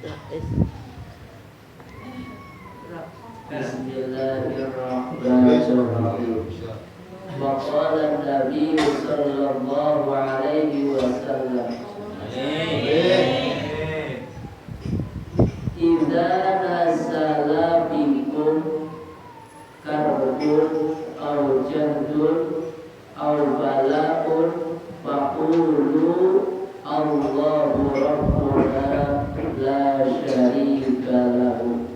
Bismillahirrahmanirrahim. Waqala Nabi sallallahu alaihi wasallam, idza nazala bikum karbun aw jahdun aw bala'un faqulu Allahu rabbuna la syarika lahu.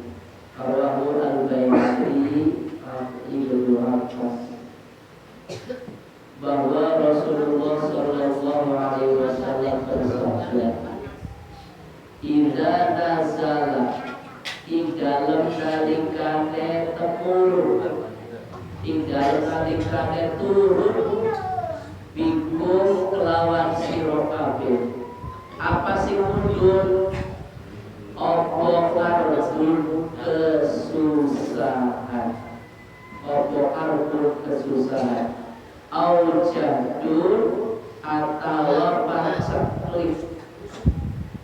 Rawahu al-Baihaqi Ibnu Abbas. Bahwa Rasulullah sallallahu alaihi wasallam bersabda, idza nazala ing dalem nalikane temurun, ing dalem nalikane turun bikum kelawan sira kabeh. Apa sing mundur? Apa karbun kesusahan, apa karbun kesusahan, au jahdun atau pacaklif,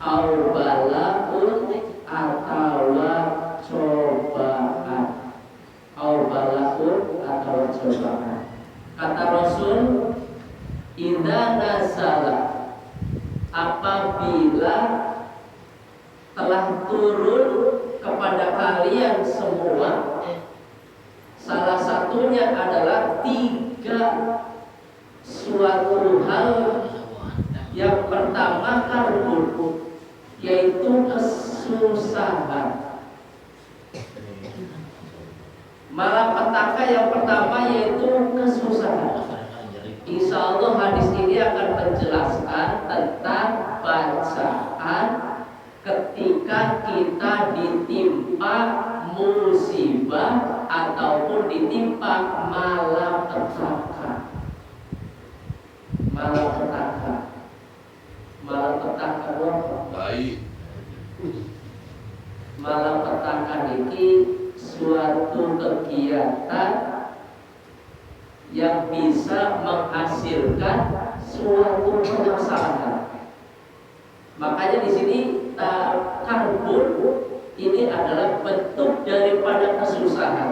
au balaun atau cobaan, au balaun atau cobaan. Kata Rasul, idza nazala, apabila telah turun kepada kalian semua, salah satunya adalah 3 suatu hal. Yang pertama karbun, yaitu kesusahan. Malapetaka yang pertama yaitu kesusahan. Insya Allah hadis ini akan menjelaskan tentang bacaan ketika kita ditimpa musibah ataupun ditimpa malapetaka. Malapetaka baik. Malapetaka ini suatu kegiatan yang bisa menghasilkan suatu permasalahan. Makanya di sini karbun ini adalah bentuk daripada kesusahan.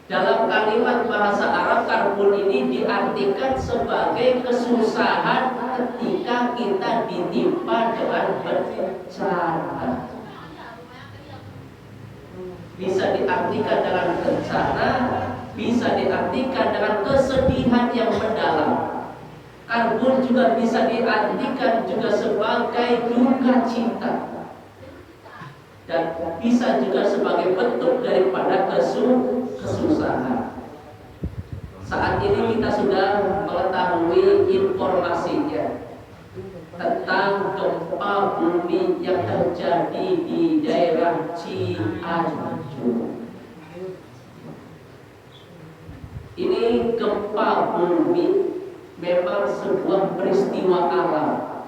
Dalam kalimat bahasa Arab, karbun ini diartikan sebagai kesusahan ketika kita ditimpa dengan bencana. Bisa diartikan dengan bencana, bisa diartikan dengan kesedihan yang mendalam. Karbun juga bisa diartikan juga sebagai duka cita, dan bisa juga sebagai bentuk daripada kesusahan. Saat ini kita sudah mengetahui informasinya tentang gempa bumi yang terjadi di daerah Cianjur. Ini gempa bumi memang sebuah peristiwa alam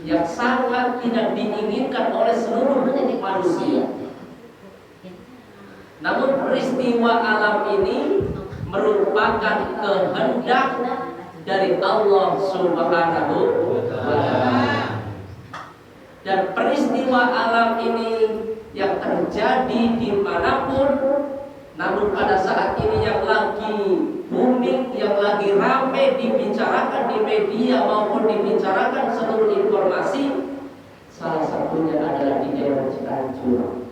yang sangat tidak diinginkan oleh seluruh manusia. Namun peristiwa alam ini merupakan kehendak dari Allah Subhanahu wa Ta'ala. Dan peristiwa alam ini yang terjadi dimanapun, namun pada saat ini yang lagi booming, yang lagi ramai dibicarakan di media maupun dibicarakan seluruh informasi, salah satunya adalah di daerah Cianjur.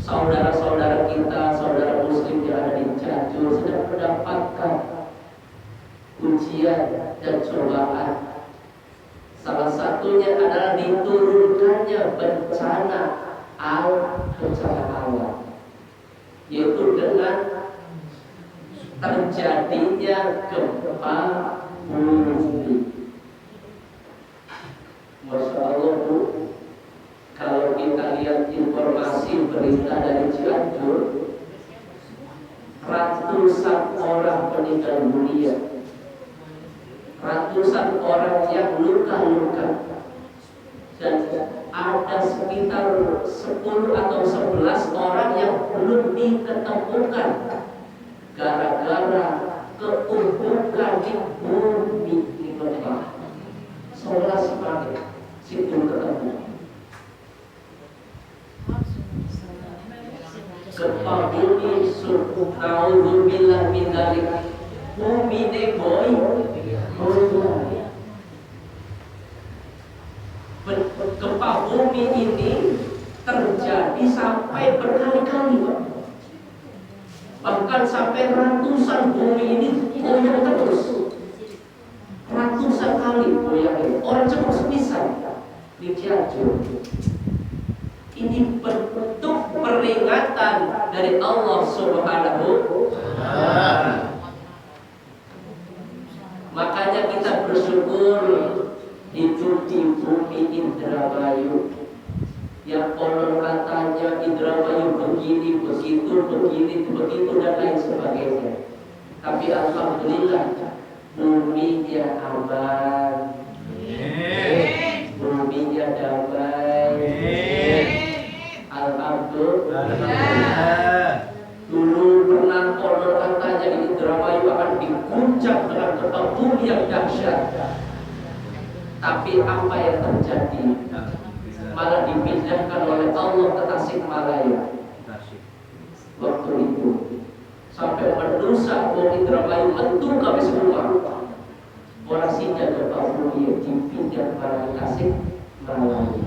Saudara-saudara kita, saudara muslim yang ada di Cianjur sedang mendapatkan ujian dan cobaan. Salah satunya adalah diturunkannya bencana alam, yaitu dengan terjadinya gempa bumi. Masya Allah, Bu, kalau kita lihat informasi berita dari Cianjur, ratusan orang meninggal dunia, ratusan orang yang luka-luka, dan ada sekitar 10 atau 11 orang yang belum diketemukan gara-gara keumpukan di bumi di bawah. 11 ini. Orang cukup semisal di Cianjur. Ini bentuk peringatan dari Allah Subhanahu wa Ta'ala. Makanya kita bersyukur hidup di bumi Indramayu. Yang konon katanya Indramayu begini, begitu dan lain sebagainya. Tapi alhamdulillah buminya aman, buminya damai. Alhamdulillah. Dulu pernah konon katanya di Indramayu akan diguncang dengan gempa bumi yang dahsyat. Tapi apa yang terjadi? Malah dipindahkan oleh Allah ke Tasikmalaya. Waktu itu sampai mendusak wong Indramayu mentung kami semua. Orang sinja gempa bumi dipindah ke Tasikmalaya.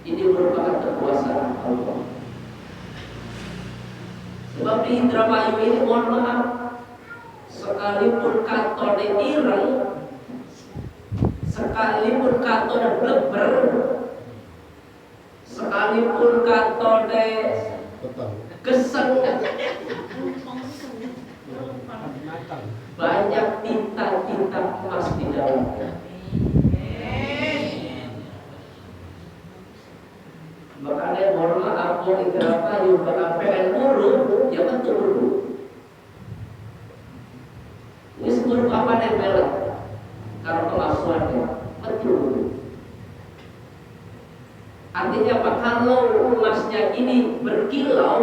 Ini merupakan kekuasaan Allah. Sebab di Indramayu ini mohon maaf, sekalipun katone ireng, sekalipun katone bleber, sekalipun katone geseng, banyak tinta-tinta emas di dalamnya. Makanya mohon maaf, mau Indramayu bakal pengen urut, ya betul urut. Ini urut apa nembelan? Kalau kemasuannya betul urut. Artinya apa? Kalau emasnya ini berkilau,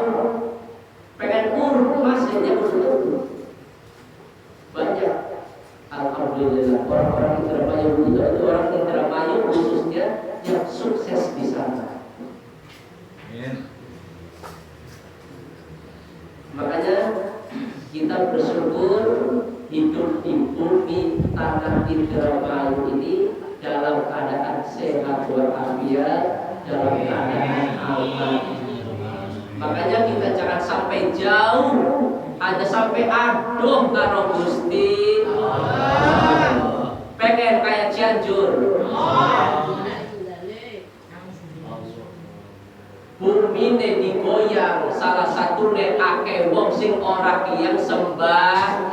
pengen urut emasnya betul. Banyak. Alhamdulillah orang-orang Indramayu itu orang Indramayu khususnya yang sukses di sana. Makanya kita bersyukur hidup di bumi tanah Indramayu ini dalam keadaan sehat walafiat, dalam keadaan aman. Makanya kita jangan sampai jauh, ada sampai aduh karo Gusti. Pengen kayak Cianjur. Bumi ne digoyang, salah satu ne akeh wong sing ora kiyang sembah.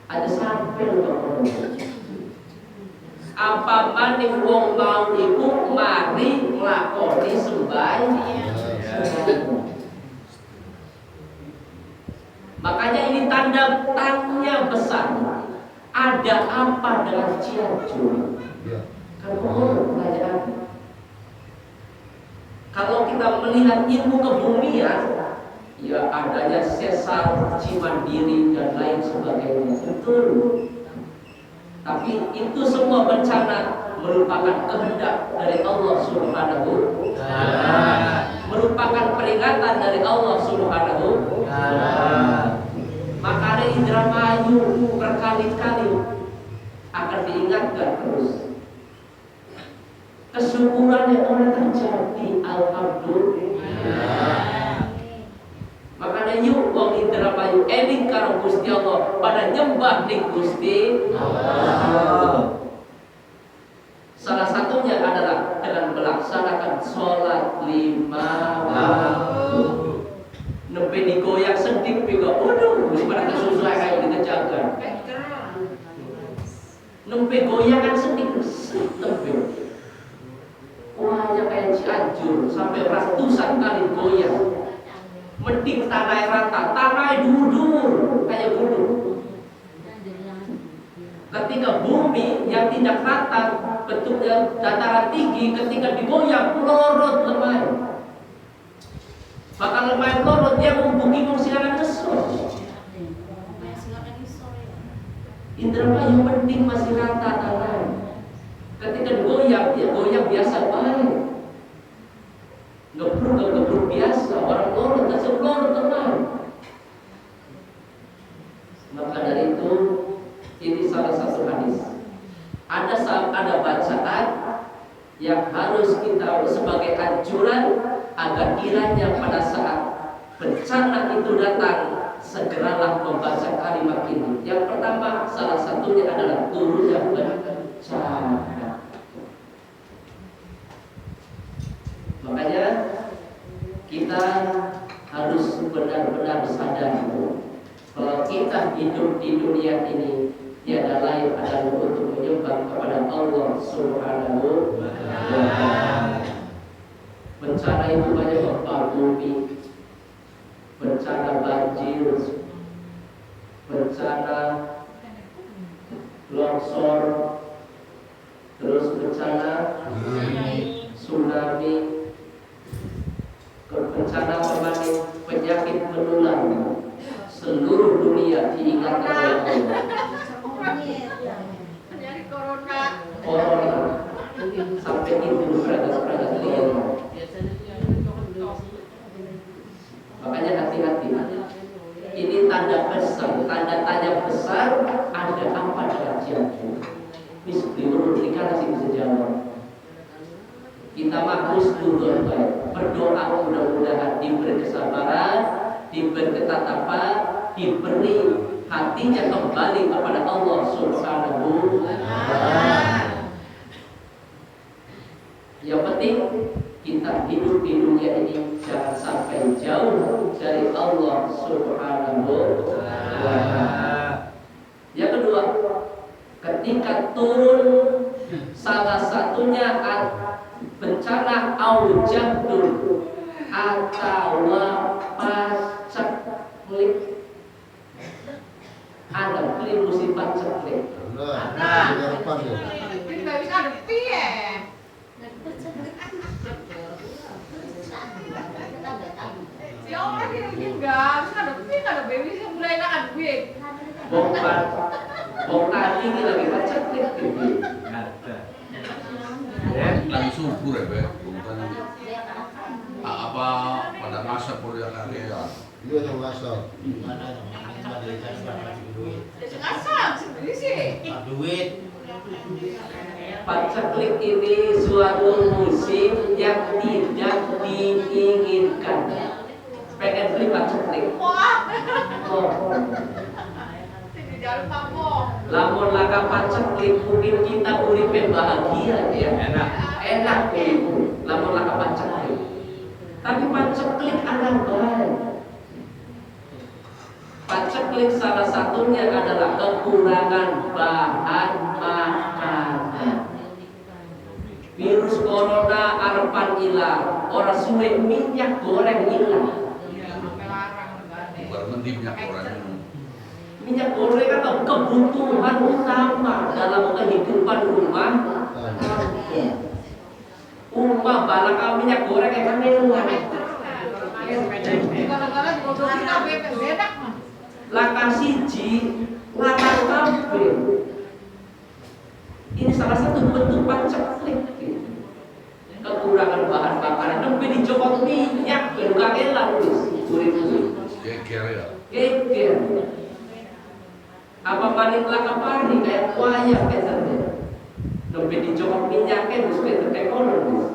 Ada sampai kok. Apa maning wong mau iku mari nglakoni sembahyang. Makanya ini tanda tanya besar. Ada apa dengan Cianjur? Kalau kita melihat ilmu kebumian, ya adanya sesar, Cimandiri dan lain sebagainya, betul. Tapi itu semua bencana merupakan kehendak dari Allah Subhanahu wa Ta'ala, merupakan peringatan dari Allah Subhanahu wa Ta'ala. Makanya Indramayu berkali-kali akan diingatkan terus. Kesyukuran yang oleh terjadi, alhamdulillah. Makanya yuk wong Indramayu eling karo Gusti Allah, pada nyembah ning Gusti Allah. Salah satunya adalah dengan melaksanakan sholat 5 waktu. Nembe digoyang sedikit juga, waduh, pada kesusuan kayak gitu jaga. Nembe goyangan sedikit, nembe. Wah, yang kayak Cianjur sampai ratusan kali goyang. Mending tanah rata, tanah dur kayak gunung. Ketika bumi yang tidak rata, bentuknya dataran tinggi, ketika digoyang lorot lemah. Bahkan lemah lorot dia menghubungi siaran kesel. Indramayu penting masih rata tanah. Ketika goyang, dia goyang biasa baik. Gebruk biasa, orang lorot, kasih lorot tenang. Maka dari itu, ini salah satu hadis. Ada bacaan yang harus kita sebagai anjuran agar kiranya pada saat bencana itu datang, segeralah membaca kalimat ini. Yang pertama, salah satunya adalah turunnya bencana. Makanya kita harus benar-benar sadar kalau kita hidup di dunia ini tiada lain adalah untuk menyembah kepada Allah Subhanahu wa Ta'ala. Bencana itu banyak, gempa bumi, bencana banjir, bencana longsor, terus bencana tsunami, bencana penyakit menular. Seluruh dunia diingatkan oleh Allah. Corona sampai itu peragat liar. Makanya hati-hati. Ini tanda besar, tanda tanya besar. Ada apa dengan jantung? Bismillah, sih bisa jawab. Kita harus turun baik, berdoa mudah-mudahan diberi kesabaran, diberi ketatapan, diberi hatinya kembali kepada Allah Subhanahu wa Ta'ala. Yang penting kita hidup di dunia ini jangan sampai jauh dari Allah Subhanahu wa Ta'ala. Yang kedua, ketika turun salah satunya bencana aujadul atau paceklik. Ada beli musibah ceklik. Ya orang ini enggak, bisa ada baby sih mulai nak duit. Bong tadi ini lagi paceklik gitu. Lagi subur ya, Be. Bukan apa pada masa kuliah kakek ya. Iya yang ngasal. Ngasal sendiri sih. Duit. Paceklik ini suatu musim yang tidak diinginkan. Pengen beli paceklik. Wah. Oh. Di dalam kampung. Lamun laka paceklik mungkin kita uripe bahagia ya. Enak ibu. Lamun laka paceklik. Tapi paceklik ada baik. Paceklik salah satunya adalah kekurangan bahan makanan. Virus corona arepan ilang, orang suwe minyak goreng ilang. Berhenti minyak goreng. Minyak goreng kan kebutuhan utama dalam kehidupan rumah. Umpah balak minyak goreng yang mewah. Gara-gara dibodohin apa bedak mah. Laka siji, laka kabeh. Ini salah satu bentuk paceklik. Kekurangan bahan makanan, nembe dijokot minyak, ben kangelan wis. Urip-urip. Geger ya. Geger. Apa maning laka pari kayak wayang katanya. Nembe dijokot minyaknya wis kayak kono wis.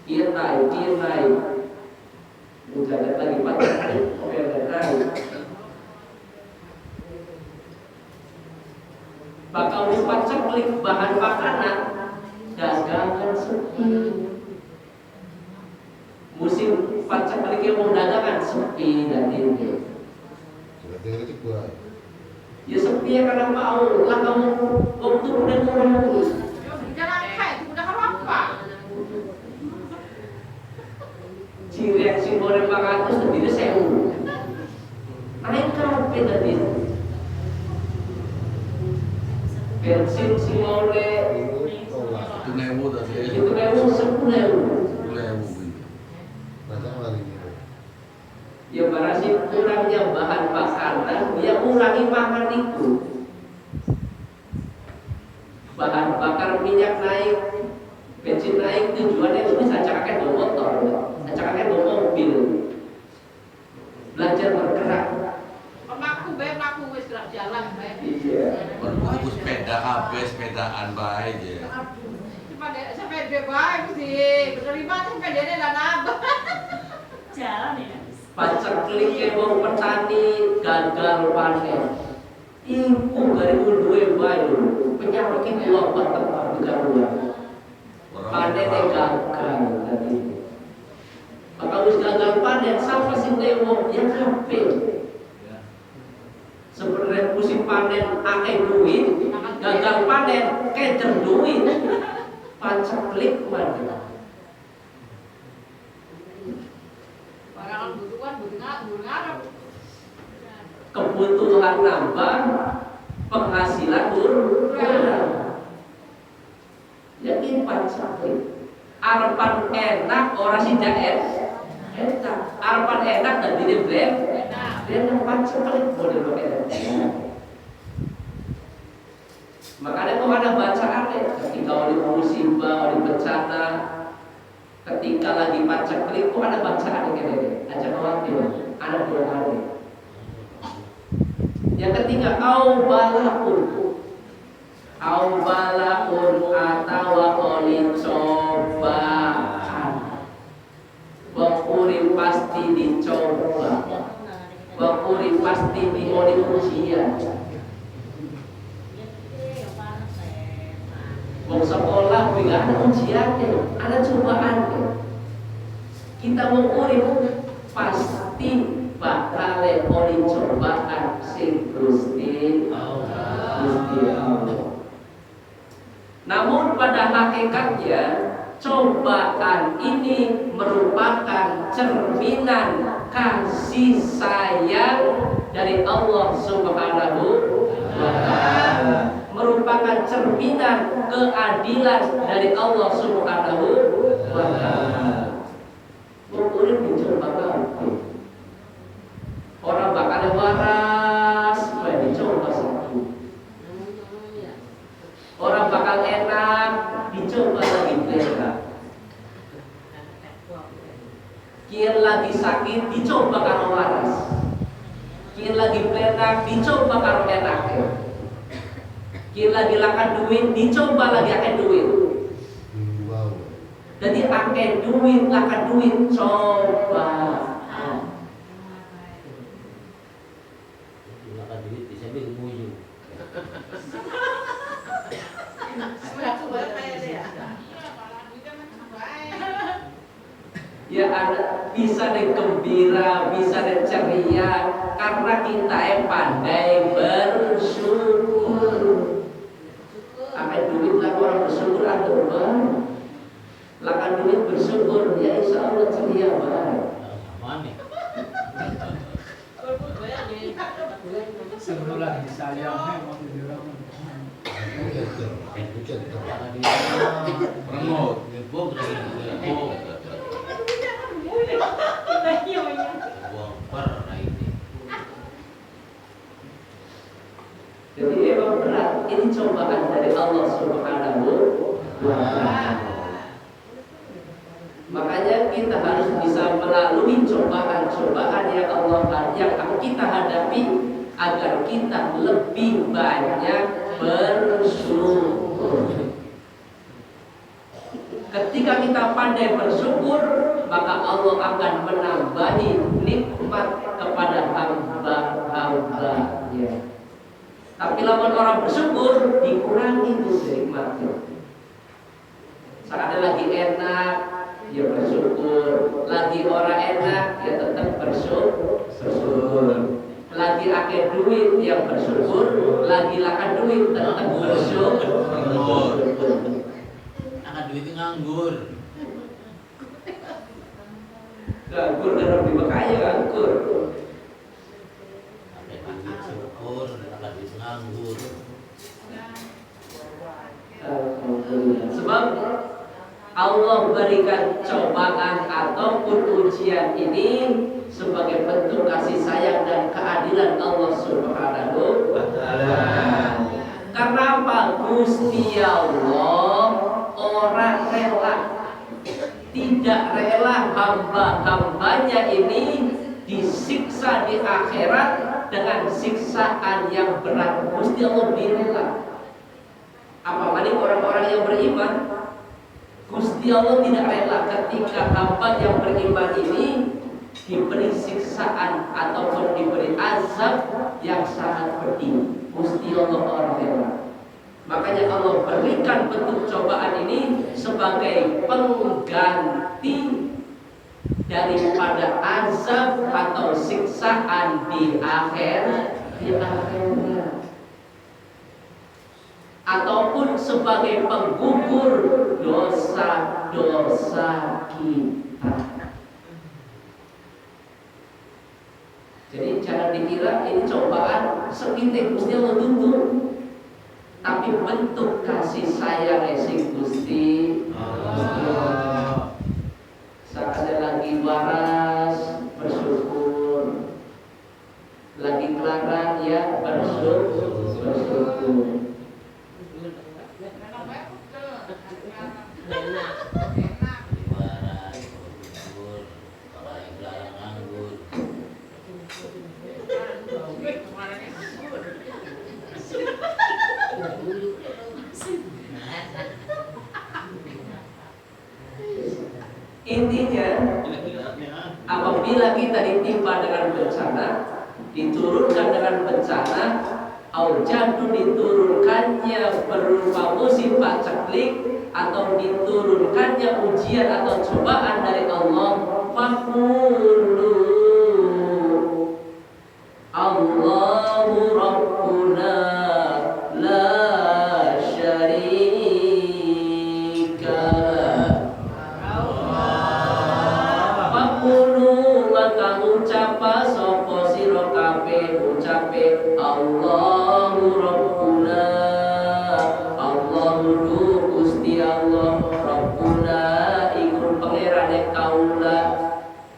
Dia naik. Menjaga lagi paceklik, oke naik. Bakal paceklik bahan makanan, dagangan sepi. Musim paceklik yang mau dagangan sepi dan ini. Ya sepi ya karena mau lah kamu turun dan turun terus. Jangan kayak itu udah apa? Cirek si goreng 400 tadi 1000. Naik kabeh tadi. Bensin si mole Itu newu tadi. itu memang 10.000. Ya berarti kurangnya bahan makanan, ya kurangi makan itu. Bahan bakar minyak naik, bensin naik, tujuannya itu bisa cakakan do motor, cakakan do mobil. Belajar bergerak. Aku wis gerak jalan bae. Iya. Berbuku sepeda kabeh, sepedaan bae je. Sampai dia baik sih, menerima sampai dia lah nambah. Jalan ya. Paceklik mau petani gagal panen. Ibu dari duwe bayu penyakit wabah tempat kegaduhan. Panen gagal tadi. Maka wis gagal panen sapa sing dewo yang kabeh. Sebenarnya musim panen akeh duit, gagal panen keder duit. Pancaklik mana? Barang kebutuhan ngarep. Kebutuhan nambah, penghasilan kurang. Yakin pancaklik. Arepan enak orang sida enak. Arepan enak dan diri blem. Dia pancaklik model enak. Makanya kok ada bacaan ketika oleh musibah, oleh bencana, ketika lagi pancaklik kok ada bacaan kayak aja khawatir, ada dua kali. Yang ketiga au balakun atau oleh cobaan. Wakuri pasti dicoba, wakuri pasti dimoni ujian. Mau sekolah juga ada ujiannya, ada cobaannya. Kita mau urip pasti bakal oleh cobaan sing Gusti Allah. Namun pada hakikatnya cobaan ini merupakan cerminan kasih sayang dari Allah Subhanahu wa Ta'ala, merupakan cerminan keadilan dari Allah Subhanahu wa Ta'ala. Urip dicoba kabeh. Orang bakal waras, bae dicoba satu. Orang bakal enak, dicoba lagi enak. Kian lagi sakit, dicoba karo waras. Kian lagi enak, dicoba karo enak. Kian lagi lakan duit, dicoba lagi akeh duit. Jadi akeh duit, lakan duit, coba. Lakan duit bisa beli muyu. Ya ada bisa gembira, bisa ceria karena kita yang pandai bersyukur. Akan duit lah orang bersyukur ada bang. Lakan duit bersyukur ya insya Allah ceria bang. Sama nih. Sebelah disayang memang dirang. Lakan duit. Remote. Gebok gebok. Bongkar ini. Jadi emang berat. Ini cobaan dari Allah Subhanahu wa Ta'ala. Makanya kita harus bisa melalui cobaan-cobaan yang kita hadapi agar kita lebih banyak bersyukur. Ketika kita pandai bersyukur, maka Allah akan menambahi nikmat kepada hamba-hambanya. Tapi lawan orang bersyukur dikurangi tuh nikmatnya. Saat ada lagi enak, ya bersyukur. Lagi orang enak, ya tetap bersyukur. Lagi akeh duit, ya bersyukur. Lagi lakan duit, tetap bersyukur. Lakan duit nganggur. Nganggur dan lebih berkaya nganggur. Ada duit syukur, lakan duit nganggur. Sebab Allah berikan cobaan ataupun ujian ini sebagai bentuk kasih sayang dan keadilan Allah Subhanahu wa Ta'ala. Karena apa? Gusti Allah orang rela, tidak rela hamba-hambanya ini disiksa di akhirat dengan siksaan yang berat. Gusti Allah direla. Apalagi orang-orang yang beriman, Gusti Allah tidak rela ketika hamba yang beriman ini diberi siksaan ataupun diberi azab yang sangat pedih. Gusti Allah orang hebat. Makanya Allah berikan bentuk cobaan ini sebagai pengganti daripada azab atau siksaan di akhirat, ataupun sebagai penggugur dosa-dosa kita. Jadi jangan dikira ini cobaan sepitik Gusti Allah tuntut, tapi bentuk kasih sayang sing Gusti Allah. Saat lagi waras bersyukur, lagi kelaran ya bersyukur. Intinya, apabila kita ditimpa dengan bencana, diturunkan dengan bencana, aujadu diturunkannya berupa musibah ceklik, atau diturunkannya ujian atau cobaan dari Allah, faqulu Allahu Rabbuna la syarika Faqulu maka ucapa sapa sira kabeh ucape Allahu Rabbuna Allahu Gusti Allah Rabbuna iku pangerane kaula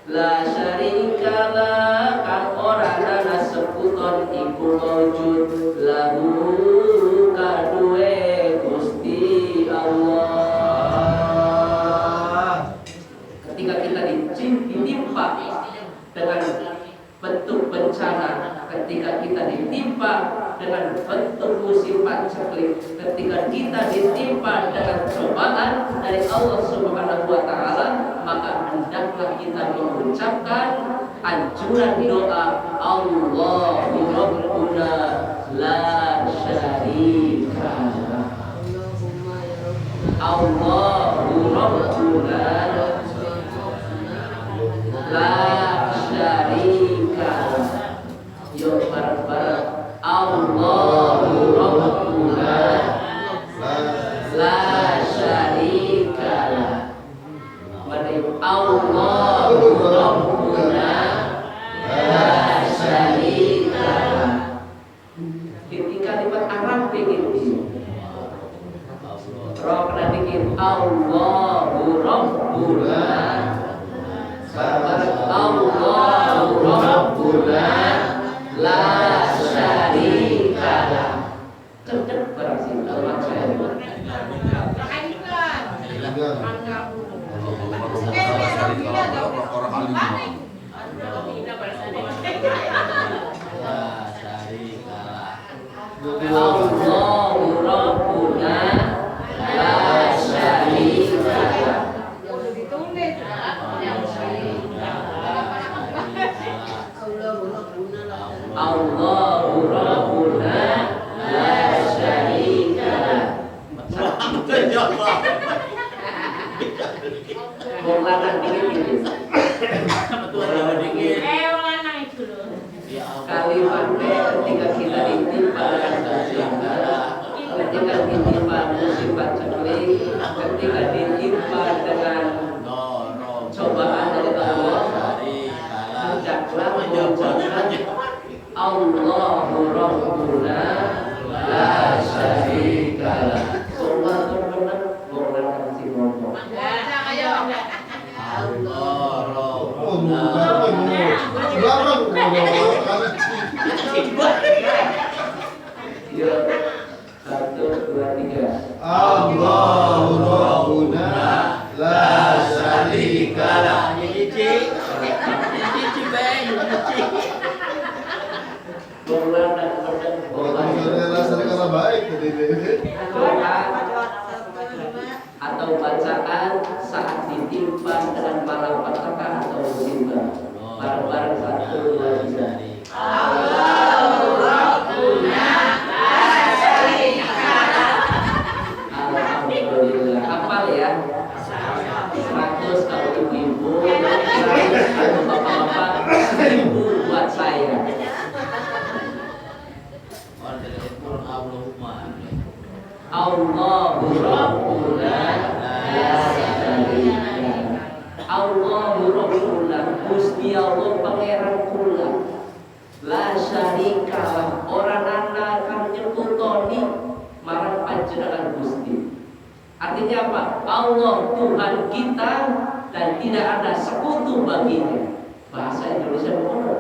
la syarika la kang ora ana sekuton iku wujud lahu kaduwe Gusti Allah. Ketika kita ditimpa dengan bentuk bencana, ketika kita ditimpa dengan bentuk musibah ceklik, ketika kita ditimpa dengan cobaan dari Allah Subhanahu wa taala, maka hendaklah kita mengucapkan anjuran doa Allahu Rabbuna la syarika Allahu Rabbuna la syarika. Yuk bareng-bareng Allahu Rabbuna la syarika Mari Allahu Rabbuna la syarika. Di kalimat Arab begini, roh kena dikit Allahu Rabbuna Allahu Rabbuna la syarika lah. Cedek barang sih kalau saya. Allahu Rabbuna la syarika lah. Allahu Rabbuna la syarika lah. Wong lanang dikit. Kalimatnya ketika kita ditimpa dengan bencana, ketika ditimpa musibah ceklik, ketika ditimpa dengan cobaan dari Allah, hendaklah mengucapkan Allahu Rabbuna la syarika lah. Soalnya benar, bukan kasih ngomong. Ya, 1, 2, 3. Allahu Rabbuna la syarika lah. Atau bacaan saat ditimpa dengan malapetaka atau musibah. Bareng-bareng 1, 2, 3. Alhamdulillah. Hafal ya. 100 kalau ibu-ibu, 100 kalau bapak-bapak, 1000 buat saya. Allahu Rabbuna la syarika. Allahu Rabbuna, Gusti Allah pangeran kula. La syarika lah, orang anak kan nyekutoni marang panjenengan Gusti. Artinya apa? Allah Tuhan kita dan tidak ada sekutu baginya. Bahasa Indonesia benar.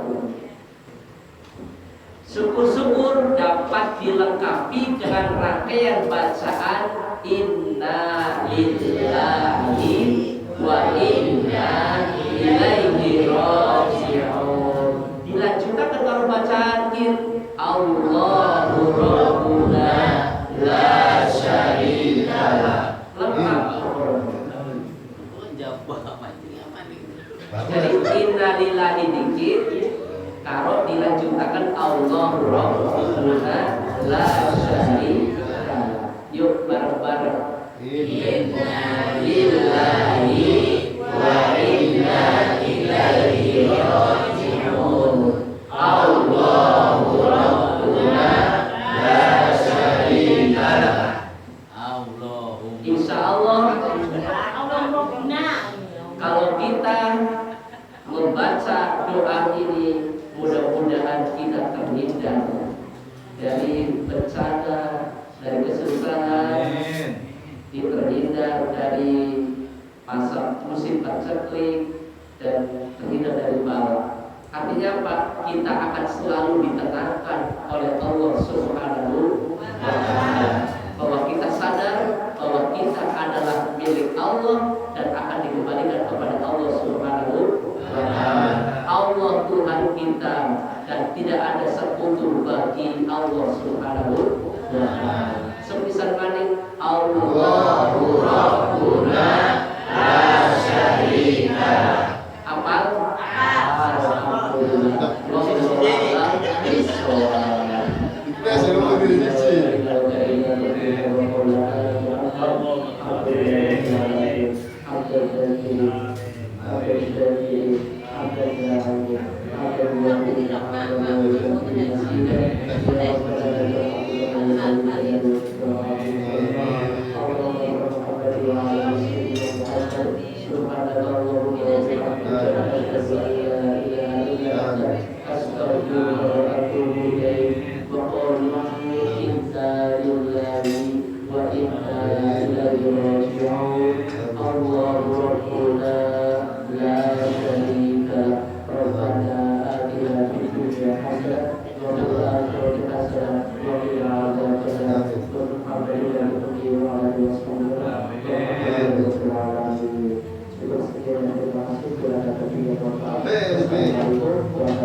Syukur-syukur dapat dilengkapi dengan rangkaian bacaan Inna lillahi wa inna ilaihi raji'un. Dilanjutkan kalau bacaan Allahu Rabbuna la syarika lah. Lengkap. Jadi inna lillahi dikit, kalau dilanjutkan Allahu Rabbuna la syarika lah. Yuk bareng-bareng. Inna lillahi wa inna ilaihi raji'un. Allahu Rabbuna la syarika lah. Insya Allah kalau kita membaca doa ini, mudah-mudahan kita terhindar dari bencana, dari kesusahan, terhindar dari masa musim paceklik, dan terhindar dari bala. Artinya apa? Kita akan selalu ditenangkan oleh Allah Subhanahu wa Ta'ala, bahwa kita sadar bahwa kita adalah milik Allah dan akan dikembalikan kepada Allah Subhanahu wa Ta'ala. Allah Tuhan kita dan tidak ada sekutu bagi Allah Subhanahu wa Ta'ala. Semisal maning Allahu Rabbuna la syarika. Apal? Alhamdulillah. Kita selalu didici.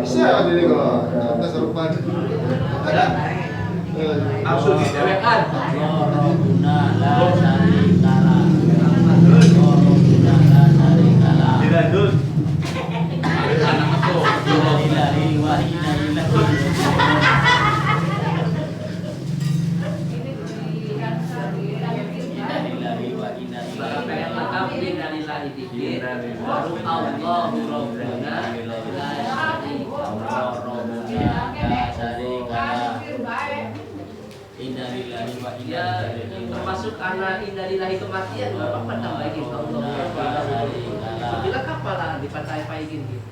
Bisa jadi kok, kita serupan. Langsung didewekan. Dilanjut. Allahu Rabbuna la syarika. Innalillahi wa inna Ya, termasuk anak innalillahi kematian, Bapak pernah baikin Allah. Bila kapalan dipatai-paikin gitu.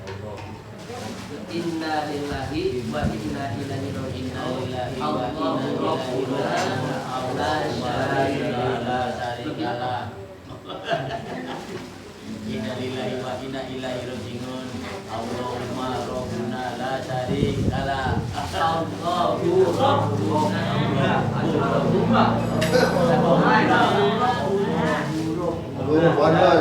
Inna lillahi wa inna ilaihi raji'un. Allahu Rabbuna la syarika lah. Inna lillahi wa inna ilaihi raji'un. Allahumma rabbuna la syarika lah. Allahu Rabbuna. Aduh, mana